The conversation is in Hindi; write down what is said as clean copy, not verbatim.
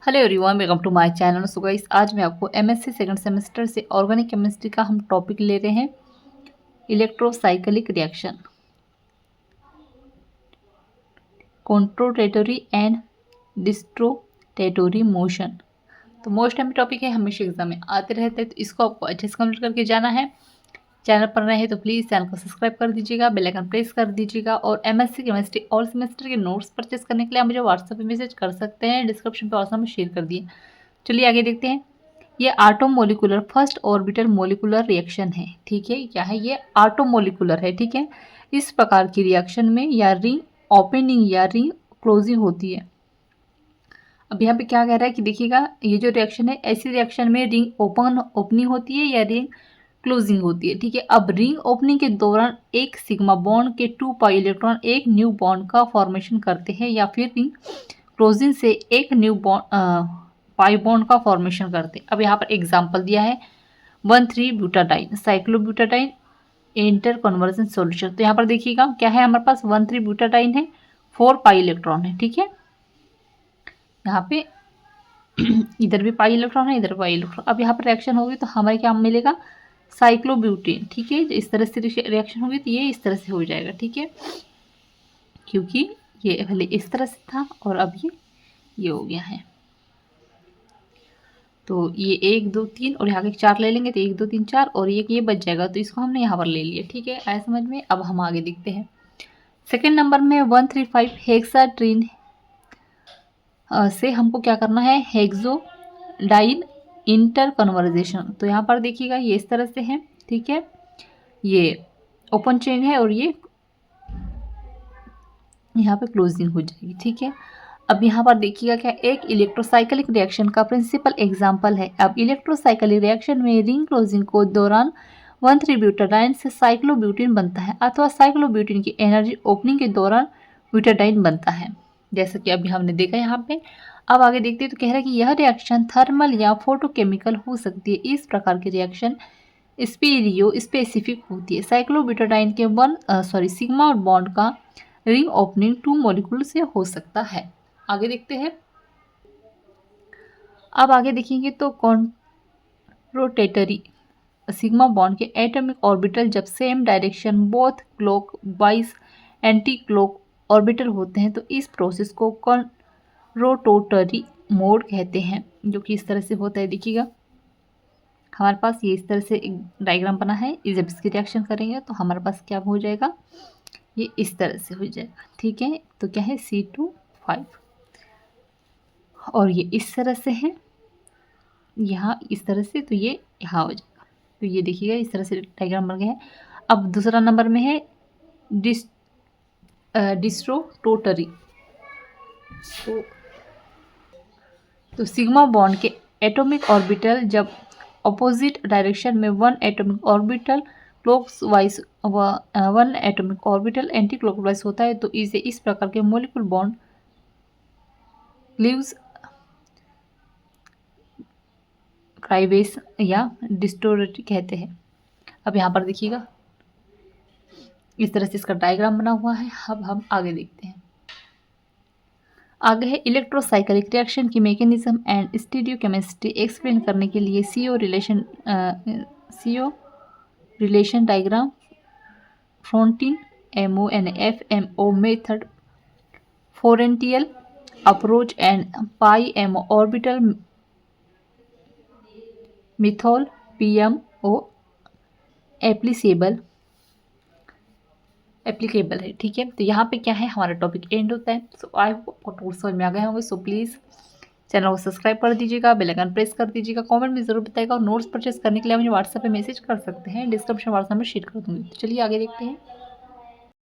Hello everyone, welcome to my channel. So guys, आज मैं आपको एमएससी सेकंड सेमेस्टर से ऑर्गेनिक केमिस्ट्री का हम टॉपिक ले रहे हैं, electrocyclic reaction, conrotatory and disrotatory motion. तो मोस्ट टाइम टॉपिक है, हमेशा एग्जाम में आते रहते हैं, तो इसको आपको अच्छे से कंप्लीट करके जाना है। चैनल पर रहे तो प्लीज़ चैनल को सब्सक्राइब कर दीजिएगा, बेल आइकन प्रेस कर दीजिएगा। और एमएससी केमिस्ट्री ऑल सेमेस्टर के नोट्स परचेस करने के लिए आप मुझे व्हाट्सएप पे मैसेज कर सकते हैं, डिस्क्रिप्शन पे व्हाट्सएप में शेयर कर दिए। चलिए आगे देखते हैं। ये आटोमोलिकुलर फर्स्ट ऑर्बिटल मोलिकुलर रिएक्शन है। ठीक है, क्या है ये? आटोमोलिकुलर है। ठीक है, इस प्रकार की रिएक्शन में या रिंग ओपनिंग या रिंग क्लोजिंग होती है। अब यहाँ पे क्या कह रहा है कि देखिएगा, ये जो रिएक्शन है, ऐसी रिएक्शन में रिंग ओपनिंग होती है या रिंग क्लोजिंग होती है। ठीक है, अब रिंग ओपनिंग के दौरान एक सिग्मा बॉन्ड के 2 पाई इलेक्ट्रॉन एक न्यू बॉन्ड का फॉर्मेशन करते हैं, या फिर रिंग क्लोजिंग से एक न्यू पाई बॉन्ड का फॉर्मेशन करते हैं। अब यहाँ पर एग्जाम्पल दिया है 1,3-ब्यूटाडाइन साइक्लोब्यूटाडाइन इंटर कन्वर्जन सॉल्यूशन। तो यहाँ पर देखिएगा क्या है, हमारे पास 1,3-ब्यूटाडाइन है, 4 पाई इलेक्ट्रॉन है। ठीक है, यहाँ पे इधर भी पाई इलेक्ट्रॉन है, इधर पाई इलेक्ट्रॉन। अब यहाँ पर रिएक्शन होगी तो हमें क्या मिलेगा? साइक्लोब्यूटेन। ठीक है, इस तरह से रिएक्शन होगी तो ये इस तरह से हो जाएगा। ठीक है, क्योंकि ये पहले इस तरह से था और अब ये हो गया है। तो ये 1 2 3 और यहाँ के 4 ले लेंगे तो 1 2 3 4 और ये बच जाएगा, तो इसको हमने यहाँ पर ले लिया। ठीक है, आया समझ में? अब हम आगे देखते हैं। सेकेंड नंबर में 135 हेक्साट्रीन से हमको क्या करना है? हेक्सोडाइन इंटर कन्वर्जेशन। तो यहाँ पर देखिएगा ये इस तरह से है। ठीक है, ये ओपन चेन है और ये यहाँ पे क्लोजिंग हो जाएगी। ठीक है, अब यहाँ पर देखिएगा क्या, एक इलेक्ट्रोसाइक्लिक रिएक्शन का प्रिंसिपल एग्जांपल है। अब इलेक्ट्रोसाइक्लिक रिएक्शन में रिंग क्लोजिंग को दौरान 1,3-ब्यूटाडाइन से साइक्लोब्यूटेन बनता है, अथवा साइक्लोब्यूटेन की एनर्जी ओपनिंग के दौरान ब्यूटाडाइन बनता है, जैसा कि अभी हमने देखा यहाँ पे। अब आगे देखते हैं तो कह रहा है कि यह रिएक्शन थर्मल या फोटोकेमिकल हो सकती है। इस प्रकार की रिएक्शन स्पीरियो स्पेसिफिक होती है। साइक्लोब्यूटाडाइन के सिग्मा बॉन्ड का रिंग ओपनिंग 2 मॉलिक्यूल से हो सकता है। आगे देखते हैं। अब आगे देखेंगे तो कॉन्ट्रोटेटरी सिग्मा बॉन्ड के एटॉमिक ऑर्बिटल जब same direction both clock wise anti clock orbital होते हैं तो इस प्रोसेस को कॉन्ट्रोटेटरी मोड कहते हैं, जो कि इस तरह से होता है। देखिएगा हमारे पास ये इस तरह से एक डायग्राम बना है, जब इसकी रिएक्शन करेंगे तो हमारे पास क्या हो जाएगा? ये इस तरह से हो जाएगा। ठीक है, तो क्या है? C2H5 और ये इस तरह से है, यहाँ इस तरह से, तो ये यहाँ हो जाएगा। तो ये देखिएगा इस तरह से डायग्राम बन गया है। अब दूसरा नंबर में है डिस्ट्रोटोटरी। तो सिग्मा बॉन्ड के एटॉमिक ऑर्बिटल जब अपोजिट डायरेक्शन में 1 एटॉमिक ऑर्बिटल क्लॉकवाइज व 1 एटॉमिक ऑर्बिटल एंटी क्लॉकवाइज होता है, तो इसे इस प्रकार के मॉलिक्यूल बॉन्ड लीव्स क्राइवेस या डिस्टोरेटी कहते हैं। अब यहाँ पर देखिएगा इस तरह से इसका डायग्राम बना हुआ है। अब हम आगे देखते हैं। आगे है इलेक्ट्रोसाइक्लिक रिएक्शन की मैकेनिज्म एंड स्टीरियोकेमिस्ट्री एक्सप्लेन करने के लिए CO relation diagram, frontier MONFMO method, फोरेंटियल approach and pi MO orbital method PMO applicable है। ठीक है, तो यहाँ पे क्या है, हमारा टॉपिक एंड होता है। सो आई होप आपको टूल समझ में आ गए होंगे। सो प्लीज़ चैनल को सब्सक्राइब कर दीजिएगा, बेल आइकन प्रेस कर दीजिएगा, कमेंट में जरूर बताइएगा। और नोट्स परचेस करने के लिए मुझे व्हाट्सएप पे मैसेज कर सकते हैं, डिस्क्रिप्शन व्हाट्सएप में शेयर कर दूँगी। तो चलिए आगे देखते हैं।